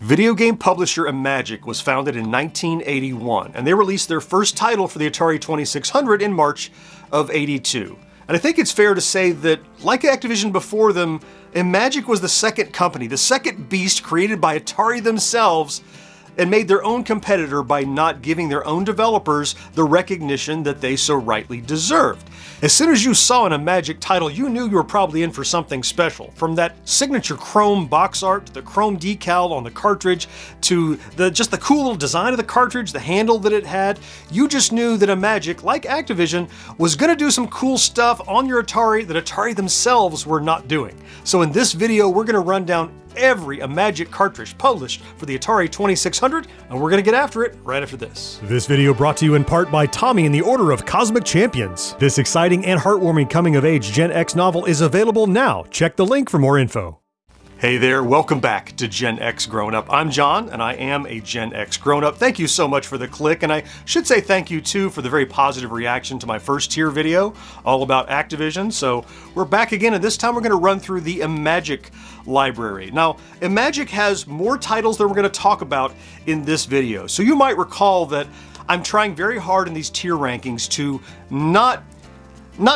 Video game publisher Imagic was founded in 1981, and they released their first title for the Atari 2600 in March of '82. And I think it's fair to say that, like Activision before them, Imagic was the second company, the second beast created by Atari themselves, and made their own competitor by not giving their own developers the recognition that they so rightly deserved. As soon as you saw an Imagic title, you knew you were probably in for something special. From that signature chrome box art, to the chrome decal on the cartridge, to just the cool little design of the cartridge, the handle that it had, you just knew that Imagic, like Activision, was gonna do some cool stuff on your Atari that Atari themselves were not doing. So in this video, we're gonna run down every Imagic cartridge published for the Atari 2600, and we're gonna get after it right after this. This video brought to you in part by Tommy and the Order of Cosmic Champions. This exciting and heartwarming coming-of-age Gen X novel is available now. Check the link for more info. Hey there, welcome back to Gen X Grown Up. I'm John, and I am a Gen X Grown Up. Thank you so much for the click, and I should say thank you too for the very positive reaction to my first tier video, all about Activision. So we're back again, and this time we're gonna run through the Imagic library. Now, Imagic has more titles than we're gonna talk about in this video. So you might recall that I'm trying very hard in these tier rankings to not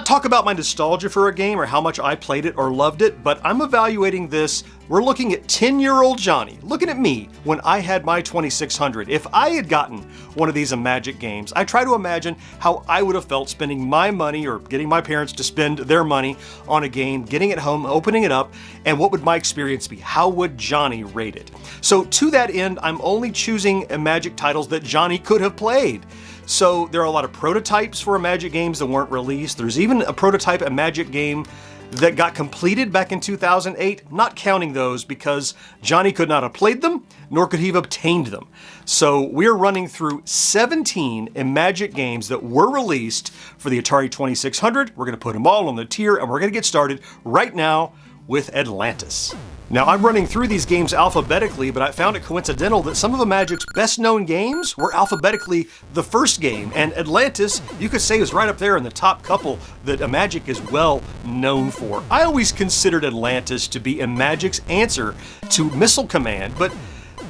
talk about my nostalgia for a game or how much I played it or loved it, but I'm evaluating this. We're looking at 10-year-old Johnny, looking at me when I had my 2600. If I had gotten one of these Imagic games, I try to imagine how I would have felt spending my money or getting my parents to spend their money on a game, getting it home, opening it up, and what would my experience be? How would Johnny rate it? So to that end, I'm only choosing Imagic titles that Johnny could have played. So there are a lot of prototypes for Imagic games that weren't released. There's even a prototype Imagic game that got completed back in 2008, not counting those because Johnny could not have played them, nor could he have obtained them. So we're running through 17 Imagic games that were released for the Atari 2600. We're gonna put them all on the tier, and we're gonna get started right now with Atlantis. Now, I'm running through these games alphabetically, but I found it coincidental that some of Imagic's best known games were alphabetically the first game, and Atlantis, you could say, is right up there in the top couple that Imagic is well known for. I always considered Atlantis to be Imagic's answer to Missile Command, but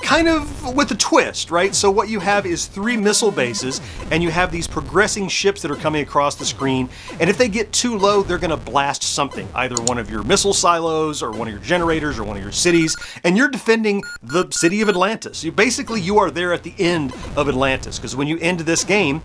kind of with a twist, right? So what you have is 3 missile bases, and you have these progressing ships that are coming across the screen, and if they get too low, they're gonna blast something, either one of your missile silos, or one of your generators, or one of your cities, and you're defending the city of Atlantis. You are there at the end of Atlantis, because when you end this game,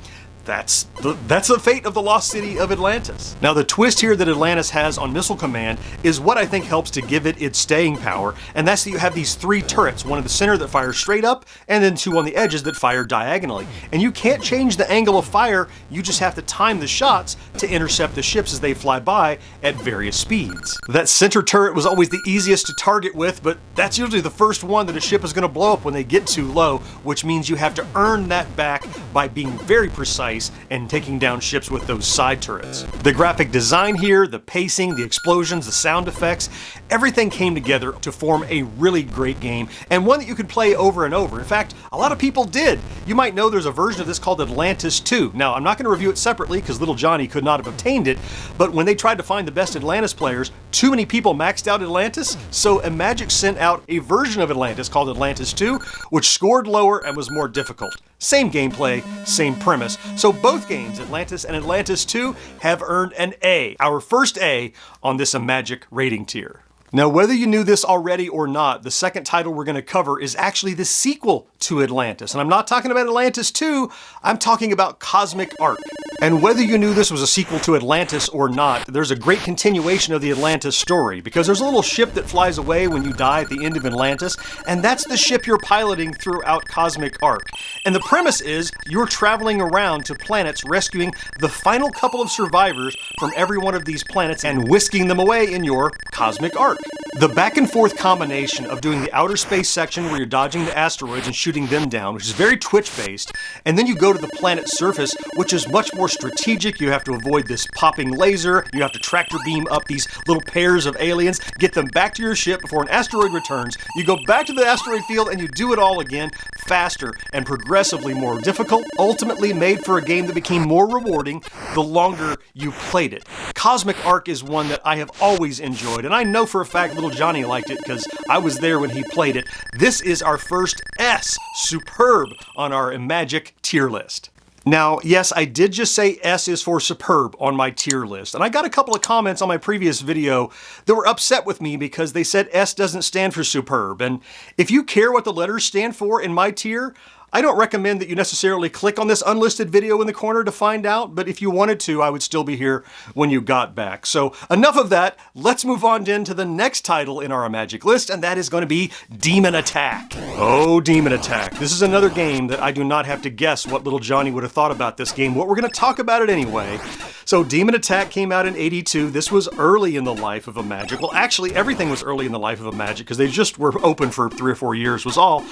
that's the fate of the lost city of Atlantis. Now, the twist here that Atlantis has on Missile Command is what I think helps to give it its staying power, and that's that you have these 3 turrets, one in the center that fires straight up, and then 2 on the edges that fire diagonally. And you can't change the angle of fire, you just have to time the shots to intercept the ships as they fly by at various speeds. That center turret was always the easiest to target with, but that's usually the first one that a ship is going to blow up when they get too low, which means you have to earn that back by being very precise and taking down ships with those side turrets. The graphic design here, the pacing, the explosions, the sound effects, everything came together to form a really great game, and one that you could play over and over. In fact, a lot of people did. You might know there's a version of this called Atlantis 2. Now, I'm not going to review it separately because little Johnny could not have obtained it, but when they tried to find the best Atlantis players, too many people maxed out Atlantis, so Imagic sent out a version of Atlantis called Atlantis 2, which scored lower and was more difficult. Same gameplay, same premise. So both games, Atlantis and Atlantis 2, have earned an A, our first A on this Imagic rating tier. Now, whether you knew this already or not, the second title we're going to cover is actually the sequel to Atlantis. And I'm not talking about Atlantis 2, I'm talking about Cosmic Ark. And whether you knew this was a sequel to Atlantis or not, there's a great continuation of the Atlantis story, because there's a little ship that flies away when you die at the end of Atlantis, and that's the ship you're piloting throughout Cosmic Ark. And the premise is you're traveling around to planets rescuing the final couple of survivors from every one of these planets and whisking them away in your Cosmic Ark. The back and forth combination of doing the outer space section where you're dodging the asteroids and shooting them down, which is very twitch based, and then you go to the planet's surface, which is much more strategic. You have to avoid this popping laser, you have to tractor beam up these little pairs of aliens, get them back to your ship before an asteroid returns, you go back to the asteroid field and you do it all again, faster, and progressively more difficult, ultimately made for a game that became more rewarding the longer you played it. Cosmic Arc is one that I have always enjoyed, and I know for a fact little Johnny liked it because I was there when he played it. This is our first S, superb, on our Imagic tier list. Now, yes, I did just say S is for superb on my tier list, and I got a couple of comments on my previous video that were upset with me because they said S doesn't stand for superb, and if you care what the letters stand for in my tier, I don't recommend that you necessarily click on this unlisted video in the corner to find out, but if you wanted to, I would still be here when you got back. So enough of that, let's move on into the next title in our Imagic list, and that is going to be Demon Attack. Oh, Demon Attack. This is another game that I do not have to guess what little Johnny would have thought about this game, but we're going to talk about it anyway. So Demon Attack came out in '82. This was early in the life of Imagic. Well, actually, everything was early in the life of Imagic because they just were open for 3 or 4 years was all.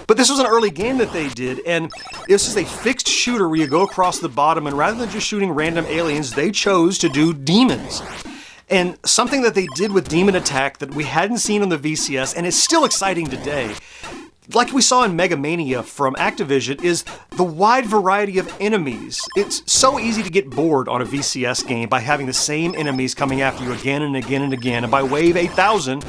But this was an early game that they did, and this is a fixed shooter where you go across the bottom, and rather than just shooting random aliens, they chose to do demons. And something that they did with Demon Attack that we hadn't seen on the VCS, and is still exciting today, like we saw in Mega Mania from Activision, is the wide variety of enemies. It's so easy to get bored on a VCS game by having the same enemies coming after you again and again and again, and by wave 8,000,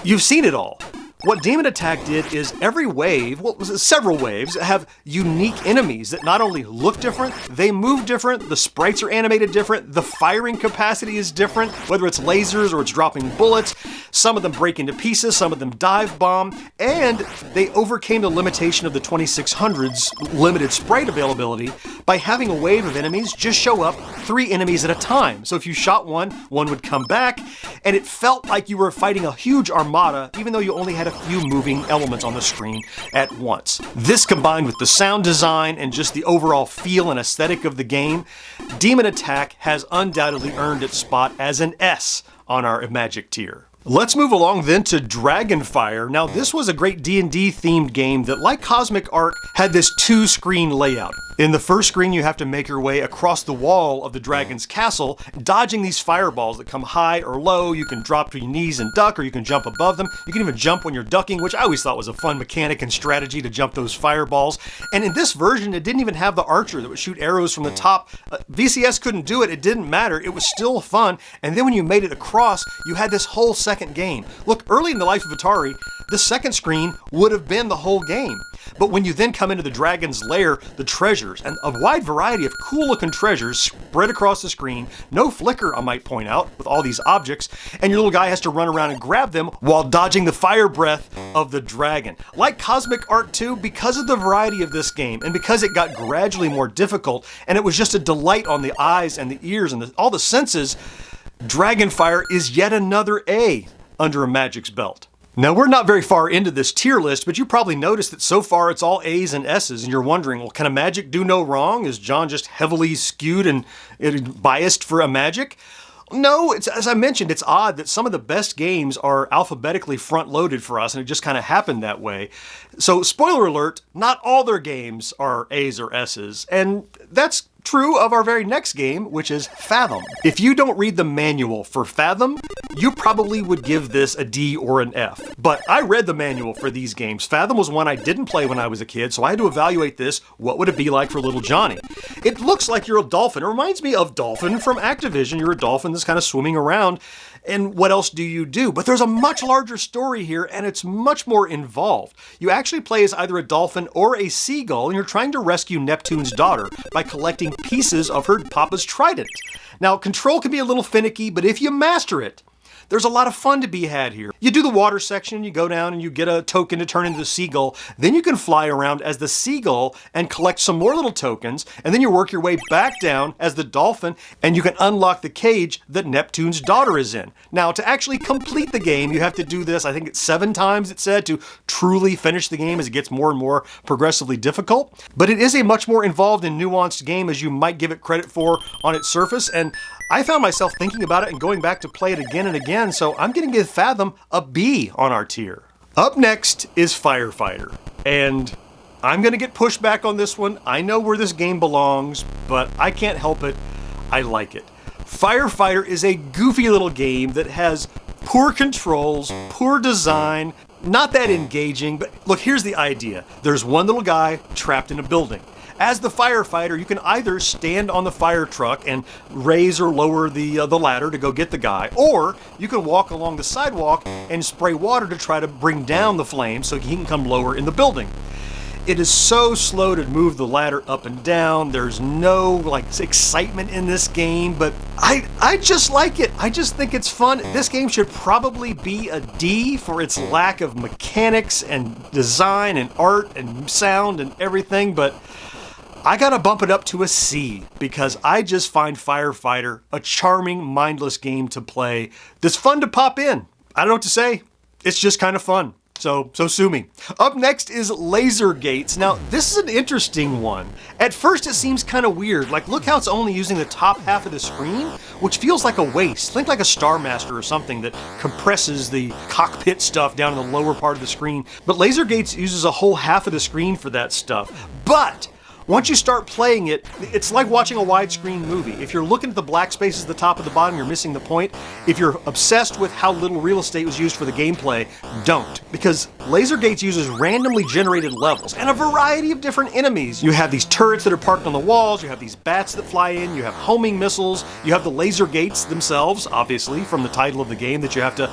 you've seen it all. What Demon Attack did is every wave, well, several waves, have unique enemies that not only look different, they move different, the sprites are animated different, the firing capacity is different, whether it's lasers or it's dropping bullets. Some of them break into pieces, some of them dive bomb, and they overcame the limitation of the 2600's limited sprite availability by having a wave of enemies just show up 3 enemies at a time. So if you shot one would come back, and it felt like you were fighting a huge armada, even though you only had a few moving elements on the screen at once. This combined with the sound design and just the overall feel and aesthetic of the game, Demon Attack has undoubtedly earned its spot as an S on our Imagic tier. Let's move along then to Dragonfire. Now this was a great D&D themed game that, like Cosmic Arc, had this 2-screen layout. In the first screen, you have to make your way across the wall of the dragon's castle, dodging these fireballs that come high or low. You can drop to your knees and duck, or you can jump above them. You can even jump when you're ducking, which I always thought was a fun mechanic and strategy to jump those fireballs. And in this version, it didn't even have the archer that would shoot arrows from the top. VCS couldn't do it. It didn't matter. It was still fun. And then when you made it across, you had this whole second game. Look, early in the life of Atari, the second screen would have been the whole game. But when you then come into the dragon's lair, the treasures, and a wide variety of cool looking treasures spread across the screen, no flicker I might point out, with all these objects, and your little guy has to run around and grab them while dodging the fire breath of the dragon. Like Cosmic Arc 2, because of the variety of this game, and because it got gradually more difficult, and it was just a delight on the eyes and the ears and all the senses, Dragonfire is yet another A under Imagic's belt. Now, we're not very far into this tier list, but you probably noticed that so far it's all A's and S's, and you're wondering, well, can Imagic do no wrong? Is John just heavily skewed and biased for Imagic? No, as I mentioned, it's odd that some of the best games are alphabetically front-loaded for us, and it just kind of happened that way. So, spoiler alert, not all their games are A's or S's, and that's true of our very next game, which is Fathom. If you don't read the manual for Fathom, you probably would give this a D or an F. But I read the manual for these games. Fathom was one I didn't play when I was a kid, so I had to evaluate this. What would it be like for little Johnny? It looks like you're a dolphin. It reminds me of Dolphin from Activision. You're a dolphin that's kind of swimming around, and what else do you do? But there's a much larger story here, and it's much more involved. You actually play as either a dolphin or a seagull, and you're trying to rescue Neptune's daughter by collecting pieces of her papa's trident. Now, control can be a little finicky, but if you master it, there's a lot of fun to be had here. You do the water section, you go down and you get a token to turn into the seagull, then you can fly around as the seagull and collect some more little tokens, and then you work your way back down as the dolphin, and you can unlock the cage that Neptune's daughter is in. Now, to actually complete the game, you have to do this, I think it's 7 times it said, to truly finish the game as it gets more and more progressively difficult. But it is a much more involved and nuanced game as you might give it credit for on its surface, and I found myself thinking about it and going back to play it again and again, so I'm going to give Fathom a B on our tier. Up next is Firefighter, and I'm going to get pushback on this one. I know where this game belongs, but I can't help it. I like it. Firefighter is a goofy little game that has poor controls, poor design, not that engaging, but look, here's the idea. There's one little guy trapped in a building. As the firefighter, you can either stand on the fire truck and raise or lower the ladder to go get the guy, or you can walk along the sidewalk and spray water to try to bring down the flames so he can come lower in the building. It is so slow to move the ladder up and down. There's no excitement in this game, but I just like it. I just think it's fun. This game should probably be a D for its lack of mechanics and design and art and sound and everything, but I gotta bump it up to a C because I just find Firefighter a charming, mindless game to play that's fun to pop in. I don't know what to say. It's just kind of fun. So sue me. Up next is Laser Gates. Now, this is an interesting one. At first, it seems kind of weird. Like, look how it's only using the top half of the screen, which feels like a waste. Think like a Star Master or something that compresses the cockpit stuff down in the lower part of the screen. But Laser Gates uses a whole half of the screen for that stuff. But once you start playing it, it's like watching a widescreen movie. If you're looking at the black spaces at the top and the bottom, you're missing the point. If you're obsessed with how little real estate was used for the gameplay, don't. Because Laser Gates uses randomly generated levels and a variety of different enemies. You have these turrets that are parked on the walls, you have these bats that fly in, you have homing missiles, you have the laser gates themselves, obviously, from the title of the game that you have to...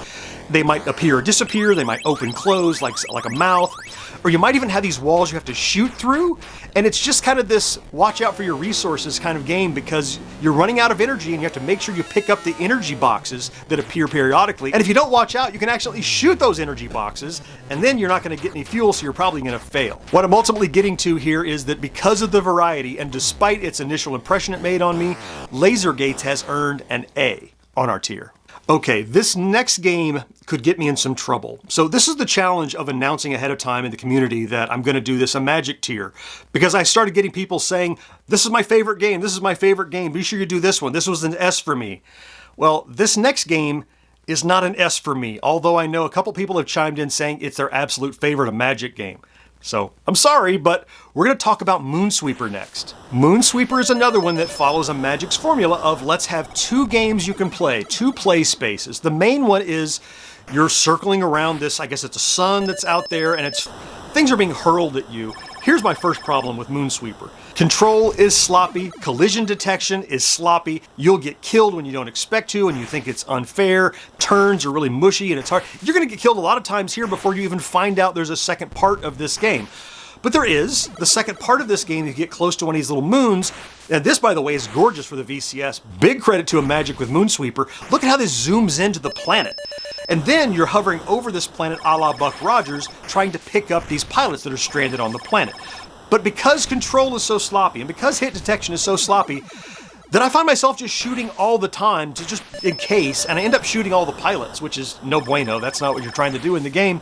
They might appear or disappear, they might open, close, like a mouth, or you might even have these walls you have to shoot through, and it's just kind of this watch out for your resources kind of game because you're running out of energy and you have to make sure you pick up the energy boxes that appear periodically, and if you don't watch out, you can actually shoot those energy boxes, and then you're not going to get any fuel, so you're probably going to fail. What I'm ultimately getting to here is that because of the variety, and despite its initial impression it made on me, Laser Gates has earned an A on our tier. Okay, this next game could get me in some trouble. So this is the challenge of announcing ahead of time in the community that I'm going to do this Imagic tier. Because I started getting people saying, this is my favorite game, this is my favorite game, be sure you do this one, this was an S for me. Well, this next game is not an S for me, although I know a couple people have chimed in saying it's their absolute favorite Imagic game. So, I'm sorry, but we're going to talk about Moonsweeper next. Moonsweeper is another one that follows Imagic's formula of let's have two games you can play, two play spaces. The main one is you're circling around this, I guess it's a sun that's out there, and things are being hurled at you. Here's my first problem with Moonsweeper. Control is sloppy, collision detection is sloppy, you'll get killed when you don't expect to and you think it's unfair, turns are really mushy and it's hard. You're going to get killed a lot of times here before you even find out there's a second part of this game. But there is. The second part of this game, you get close to one of these little moons, and this, by the way, is gorgeous for the VCS. Big credit to Imagic with Moonsweeper. Look at how this zooms into the planet. And then you're hovering over this planet a la Buck Rogers, trying to pick up these pilots that are stranded on the planet. But because control is so sloppy, and because hit detection is so sloppy, then I find myself just shooting all the time to just in case, and I end up shooting all the pilots, which is no bueno. That's not what you're trying to do in the game.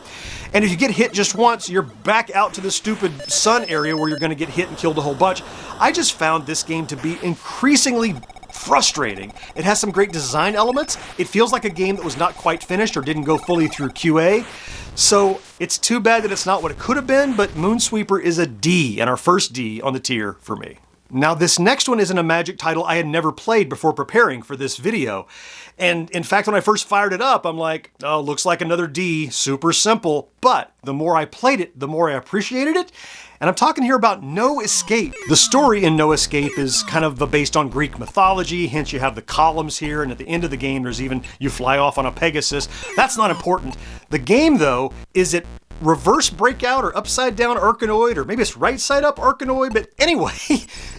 And if you get hit just once, you're back out to the stupid sun area where you're going to get hit and killed a whole bunch. I just found this game to be increasingly frustrating. It has some great design elements. It feels like a game that was not quite finished or didn't go fully through QA. So it's too bad that it's not what it could have been, but Moonsweeper is a D, and our first D on the tier for me. Now this next one is an Imagic title I had never played before preparing for this video. And in fact, when I first fired it up, I'm like, oh, looks like another D, super simple. But the more I played it, the more I appreciated it. And I'm talking here about No Escape. The story in No Escape is kind of based on Greek mythology, hence you have the columns here, and at the end of the game there's even, you fly off on a Pegasus. That's not important. The game, though, is it reverse breakout or upside down Arkanoid, or maybe it's right side up Arkanoid, but anyway,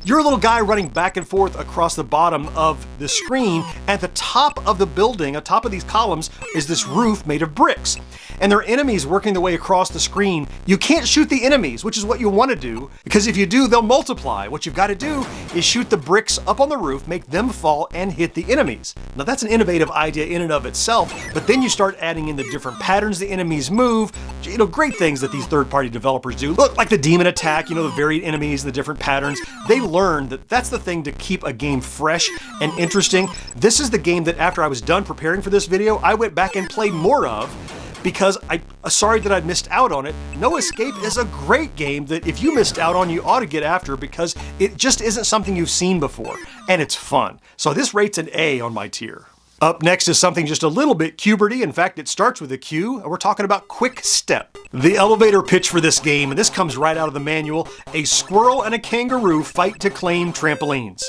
you're a little guy running back and forth across the bottom of the screen. At the top of the building, atop of these columns, is this roof made of bricks. And there are enemies working their way across the screen. You can't shoot the enemies, which is what you want to do, because if you do, they'll multiply. What you've got to do is shoot the bricks up on the roof, make them fall, and hit the enemies. Now that's an innovative idea in and of itself, but then you start adding in the different patterns the enemies move, you know, great things that these third-party developers do. Look, like the demon attack, you know, the varied enemies, the different patterns. They learned that that's the thing to keep a game fresh and interesting. This is the game that after I was done preparing for this video, I went back and played more of, because I'm sorry that I missed out on it. No Escape is a great game that if you missed out on, you ought to get after, because it just isn't something you've seen before, and it's fun. So this rates an A on my tier. Up next is something just a little bit cuberty. In fact, it starts with a Q, and we're talking about Quick Step. The elevator pitch for this game, and this comes right out of the manual, a squirrel and a kangaroo fight to claim trampolines.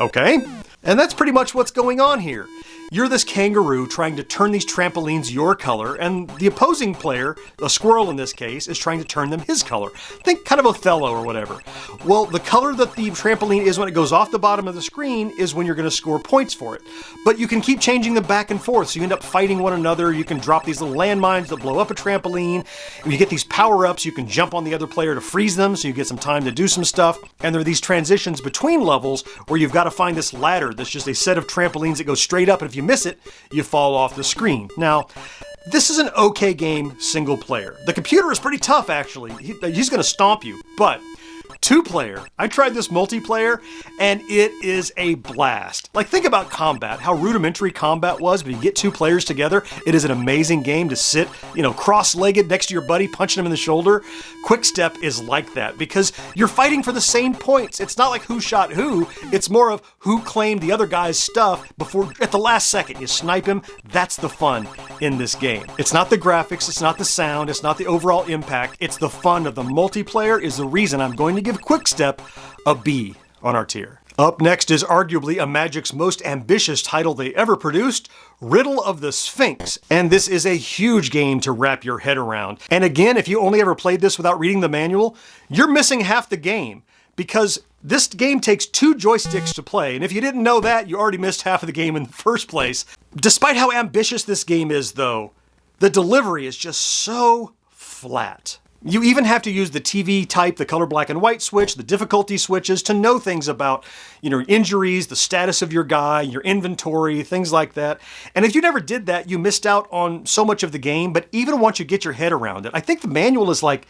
Okay. And that's pretty much what's going on here. You're this kangaroo trying to turn these trampolines your color, and the opposing player, a squirrel in this case, is trying to turn them his color. Think kind of Othello or whatever. Well, the color that the trampoline is when it goes off the bottom of the screen is when you're going to score points for it. But you can keep changing them back and forth, so you end up fighting one another. You can drop these little landmines that blow up a trampoline. When you get these power-ups, you can jump on the other player to freeze them, so you get some time to do some stuff. And there are these transitions between levels where you've got to find this ladder that's just a set of trampolines that go straight up, and if you miss it, you fall off the screen. Now, this is an okay game single player. The computer is pretty tough, actually. He's going to stomp you, but two-player, I tried this multiplayer, and it is a blast. Like, think about combat, how rudimentary combat was, but you get two players together, it is an amazing game to sit, cross-legged next to your buddy, punching him in the shoulder. Quick Step is like that, because you're fighting for the same points. It's not like who shot who, it's more of who claimed the other guy's stuff before, at the last second, you snipe him. That's the fun in this game. It's not the graphics, it's not the sound, it's not the overall impact, it's the fun of the multiplayer is the reason I'm going to give Quick Step a B on our tier. Up next is arguably Imagic's most ambitious title they ever produced, Riddle of the Sphinx. And this is a huge game to wrap your head around. And again, if you only ever played this without reading the manual, you're missing half the game, because this game takes two joysticks to play, and if you didn't know that, you already missed half of the game in the first place. Despite how ambitious this game is, though, the delivery is just so flat. You even have to use the TV type, the color black and white switch, the difficulty switches to know things about, injuries, the status of your guy, your inventory, things like that. And if you never did that, you missed out on so much of the game, but even once you get your head around it, I think the manual is like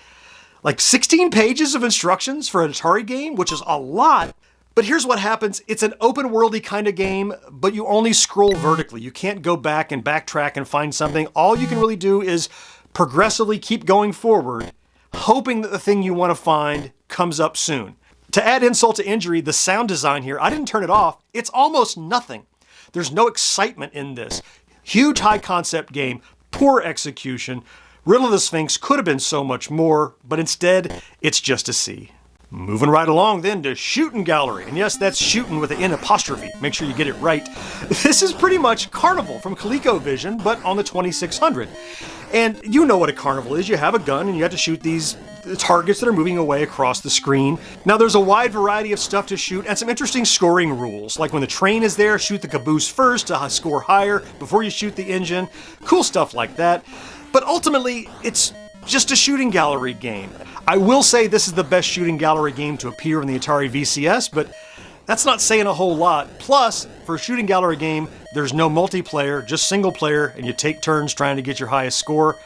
16 pages of instructions for an Atari game, which is a lot. But here's what happens. It's an open worldy kind of game, but you only scroll vertically. You can't go back and backtrack and find something. All you can really do is progressively keep going forward, hoping that the thing you want to find comes up soon. To add insult to injury, the sound design here, I didn't turn it off. It's almost nothing. There's no excitement in this. Huge high concept game, poor execution. Riddle of the Sphinx could have been so much more, but instead, it's just a C. Moving right along then to Shootin' Gallery. And yes, that's shootin' with an N apostrophe. Make sure you get it right. This is pretty much Carnival from ColecoVision, but on the 2600. And you know what a carnival is. You have a gun and you have to shoot these targets that are moving away across the screen. Now there's a wide variety of stuff to shoot and some interesting scoring rules. Like when the train is there, shoot the caboose first to score higher before you shoot the engine. Cool stuff like that. But ultimately, it's just a shooting gallery game. I will say this is the best shooting gallery game to appear in the Atari VCS, but that's not saying a whole lot. Plus, for a shooting gallery game, there's no multiplayer, just single player, and you take turns trying to get your highest score.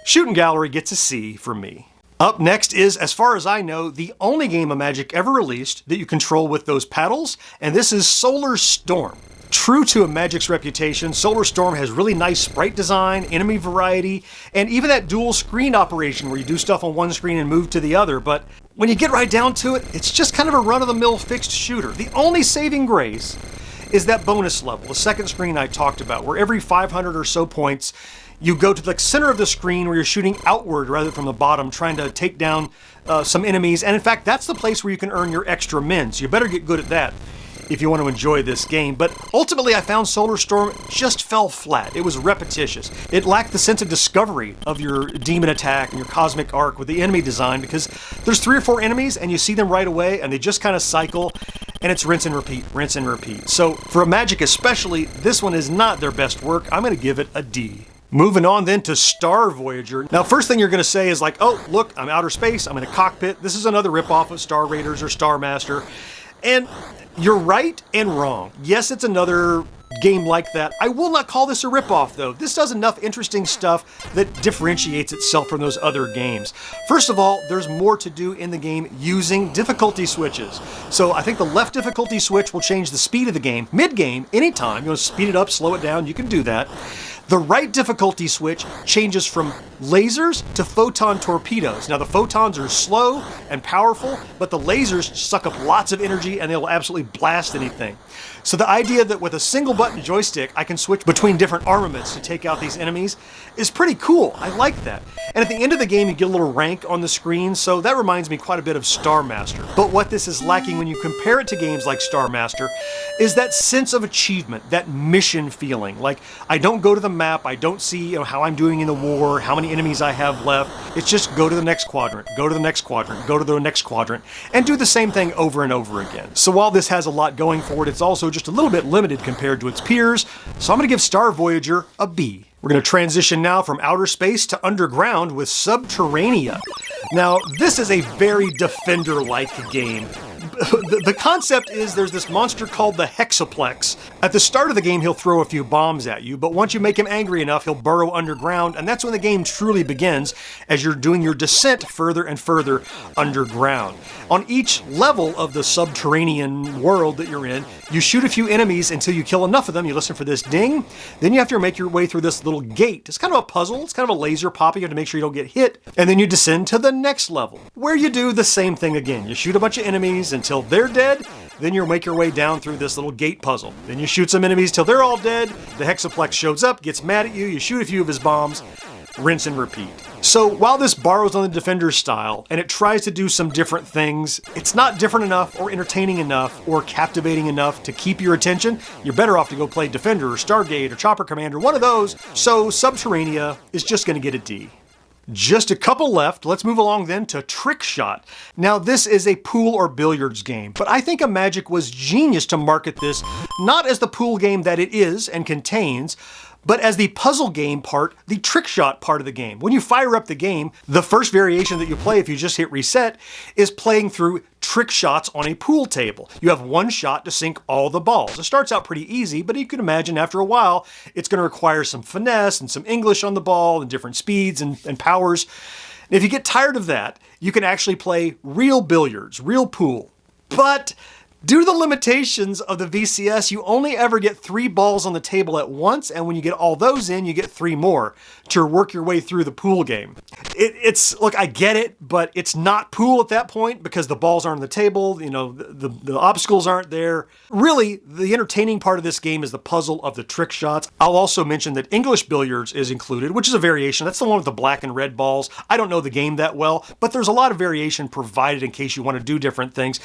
Shooting Gallery gets a C from me. Up next is, as far as I know, the only game Imagic ever released that you control with those paddles, and this is Solar Storm. True to Imagic's reputation, Solar Storm has really nice sprite design, enemy variety, and even that dual screen operation where you do stuff on one screen and move to the other, but when you get right down to it, it's just kind of a run-of-the-mill fixed shooter. The only saving grace is that bonus level, the second screen I talked about, where every 500 or so points, you go to the center of the screen where you're shooting outward rather than from the bottom, trying to take down some enemies, and in fact, that's the place where you can earn your extra min, so you better get good at that if you want to enjoy this game. But ultimately, I found Solar Storm just fell flat. It was repetitious. It lacked the sense of discovery of your demon attack and your cosmic arc with the enemy design, because there's 3 or 4 enemies and you see them right away and they just kind of cycle, and it's rinse and repeat, rinse and repeat. So for Imagic especially, this one is not their best work. I'm going to give it a D. Moving on then to Star Voyager. Now, first thing you're going to say is like, oh, look, I'm outer space, I'm in a cockpit. This is another ripoff of Star Raiders or Star Master. And you're right and wrong. Yes, it's another game like that. I will not call this a ripoff, though. This does enough interesting stuff that differentiates itself from those other games. First of all, there's more to do in the game using difficulty switches. So I think the left difficulty switch will change the speed of the game. Mid-game, anytime, you want to speed it up, slow it down, you can do that. The right difficulty switch changes from lasers to photon torpedoes. Now the photons are slow and powerful, but the lasers suck up lots of energy and they'll absolutely blast anything. So the idea that with a single button joystick I can switch between different armaments to take out these enemies is pretty cool. I like that. And at the end of the game you get a little rank on the screen, so that reminds me quite a bit of Star Master. But what this is lacking when you compare it to games like Star Master is that sense of achievement, that mission feeling. Like, I don't go to the map, I don't see how I'm doing in the war, how many enemies I have left. It's just go to the next quadrant, go to the next quadrant, go to the next quadrant, and do the same thing over and over again. So while this has a lot going for it, it's also just a little bit limited compared to its peers, so I'm going to give Star Voyager a B. We're going to transition now from outer space to underground with Subterranea. Now, this is a very Defender-like game. The concept is there's this monster called the Hexaplex. At the start of the game, he'll throw a few bombs at you, but once you make him angry enough, he'll burrow underground, and that's when the game truly begins, as you're doing your descent further and further underground. On each level of the subterranean world that you're in, you shoot a few enemies until you kill enough of them, you listen for this ding, then you have to make your way through this little gate. It's kind of a puzzle, it's kind of a laser popping, you have to make sure you don't get hit, and then you descend to the next level, where you do the same thing again. You shoot a bunch of enemies until they're dead, then you make your way down through this little gate puzzle. Then you shoot some enemies till they're all dead, the Hexaplex shows up, gets mad at you, you shoot a few of his bombs, rinse and repeat. So while this borrows on the Defender style, and it tries to do some different things, it's not different enough or entertaining enough or captivating enough to keep your attention. You're better off to go play Defender or Stargate or Chopper Commander, one of those. So Subterranea is just going to get a D. Just a couple left. Let's move along then to Trick Shot. Now this is a pool or billiards game, but I think Imagic was genius to market this not as the pool game that it is and contains, but as the puzzle game part, the trick shot part of the game. When you fire up the game, the first variation that you play if you just hit reset is playing through trick shots on a pool table. You have one shot to sink all the balls. It starts out pretty easy, but you can imagine after a while, it's going to require some finesse and some English on the ball and different speeds and powers. And if you get tired of that, you can actually play real billiards, real pool. But due to the limitations of the VCS, you only ever get 3 balls on the table at once, and when you get all those in, you get 3 more to work your way through the pool game. Look, I get it, but it's not pool at that point because the balls aren't on the table, the obstacles aren't there. Really, the entertaining part of this game is the puzzle of the trick shots. I'll also mention that English billiards is included, which is a variation. That's the one with the black and red balls. I don't know the game that well, but there's a lot of variation provided in case you want to do different things.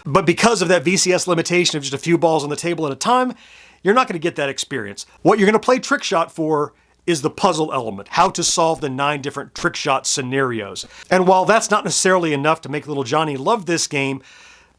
But because of that VCS limitation of just a few balls on the table at a time, you're not going to get that experience. What you're going to play trick shot for is the puzzle element, how to solve the 9 different trick shot scenarios. And while that's not necessarily enough to make little Johnny love this game,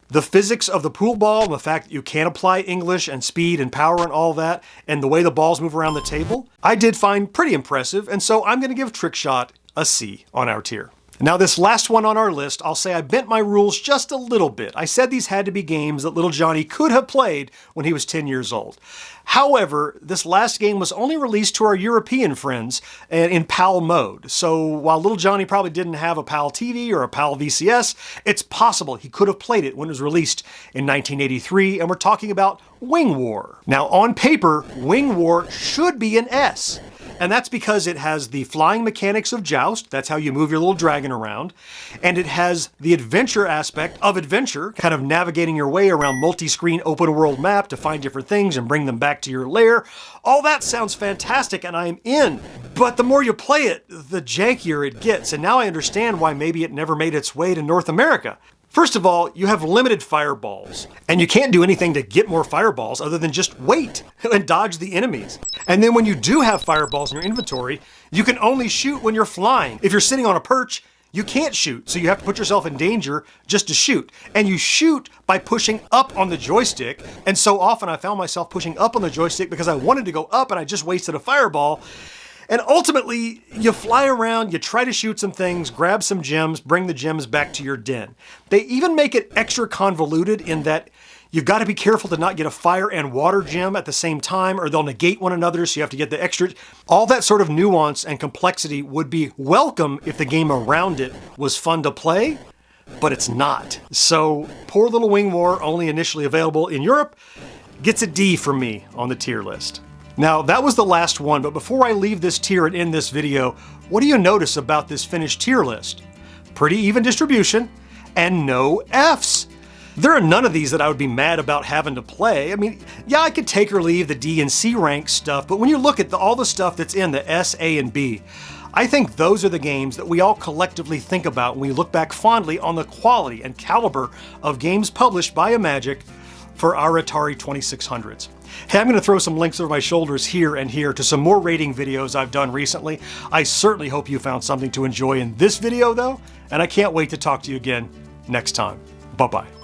the physics of the pool ball and the fact that you can apply English and speed and power and all that, and the way the balls move around the table, I did find pretty impressive, and so I'm going to give Trick Shot a C on our tier. Now this last one on our list, I'll say I bent my rules just a little bit. I said these had to be games that little Johnny could have played when he was 10 years old. However, this last game was only released to our European friends in PAL mode. So while little Johnny probably didn't have a PAL TV or a PAL VCS, it's possible he could have played it when it was released in 1983, and we're talking about Wing War. Now on paper, Wing War should be an S. And that's because it has the flying mechanics of Joust, that's how you move your little dragon around, and it has the adventure aspect of adventure, kind of navigating your way around multi-screen open world map to find different things and bring them back to your lair. All that sounds fantastic and I'm in, but the more you play it, the jankier it gets, and now I understand why maybe it never made its way to North America. First of all, you have limited fireballs, and you can't do anything to get more fireballs other than just wait and dodge the enemies. And then when you do have fireballs in your inventory, you can only shoot when you're flying. If you're sitting on a perch, you can't shoot, so you have to put yourself in danger just to shoot. And you shoot by pushing up on the joystick, and so often I found myself pushing up on the joystick because I wanted to go up and I just wasted a fireball. And ultimately, you fly around, you try to shoot some things, grab some gems, bring the gems back to your den. They even make it extra convoluted in that you've got to be careful to not get a fire and water gem at the same time, or they'll negate one another, so you have to get the extra. All that sort of nuance and complexity would be welcome if the game around it was fun to play, but it's not. So poor little Wing War, only initially available in Europe, gets a D from me on the tier list. Now, that was the last one, but before I leave this tier and end this video, what do you notice about this finished tier list? Pretty even distribution, and no Fs. There are none of these that I would be mad about having to play. I mean, yeah, I could take or leave the D and C rank stuff, but when you look at all the stuff that's in the S, A, and B, I think those are the games that we all collectively think about when we look back fondly on the quality and caliber of games published by Imagic for our Atari 2600s. Hey, I'm going to throw some links over my shoulders here and here to some more rating videos I've done recently. I certainly hope you found something to enjoy in this video though, and I can't wait to talk to you again next time. Bye-bye.